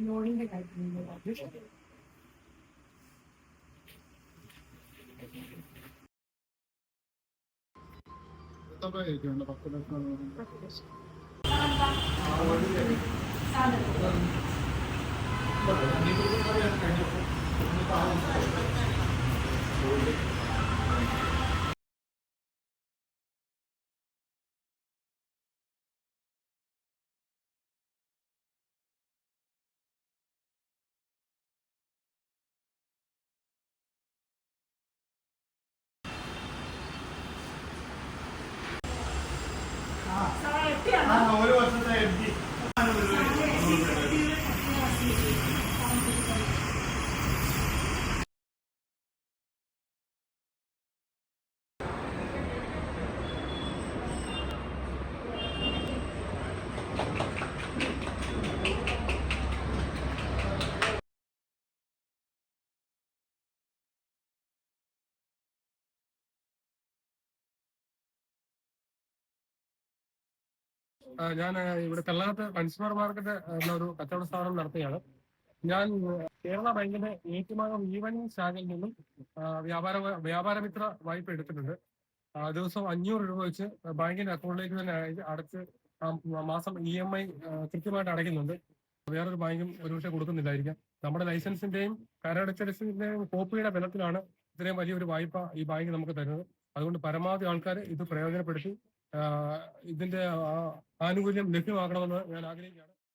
Morning കഴിക്കുന്നത് ഒരു വർഷത്തെ ഞാൻ ഇവിടെ തെള്ളാത്ത് കൺസ്യൂമർ മാർക്കറ്റ് എന്ന ഒരു കച്ചവട സ്ഥാപനം നടത്തുകയാണ്. ഞാൻ കേരള ബാങ്കിന്റെ ഏറ്റുമാനൂർ ഈവനിംഗ് ശാഖയിൽ നിന്നും വ്യാപാരമിത്ര വായ്പ എടുത്തിട്ടുണ്ട്. ദിവസം 500 രൂപ വെച്ച് ബാങ്കിന്റെ അക്കൗണ്ടിലേക്ക് തന്നെ അടച്ച് മാസം EMI കൃത്യമായിട്ട് അടയ്ക്കുന്നുണ്ട്. വേറൊരു ബാങ്കും ഒരുപക്ഷെ കൊടുക്കുന്നില്ലായിരിക്കാം. നമ്മുടെ ലൈസൻസിന്റെയും കരടച്ചടച്ചിന്റെയും കോപ്പിയുടെ ബലത്തിലാണ് ഇത്രയും വലിയൊരു വായ്പ ഈ ബാങ്ക് നമുക്ക് തരുന്നത്. അതുകൊണ്ട് പരമാവധി ആൾക്കാർ ഇത് പ്രയോജനപ്പെടുത്തി ഇതിന്റെ ആനുകൂല്യം ലഭ്യമാക്കണമെന്ന് ഞാൻ ആഗ്രഹിക്കുകയാണ്.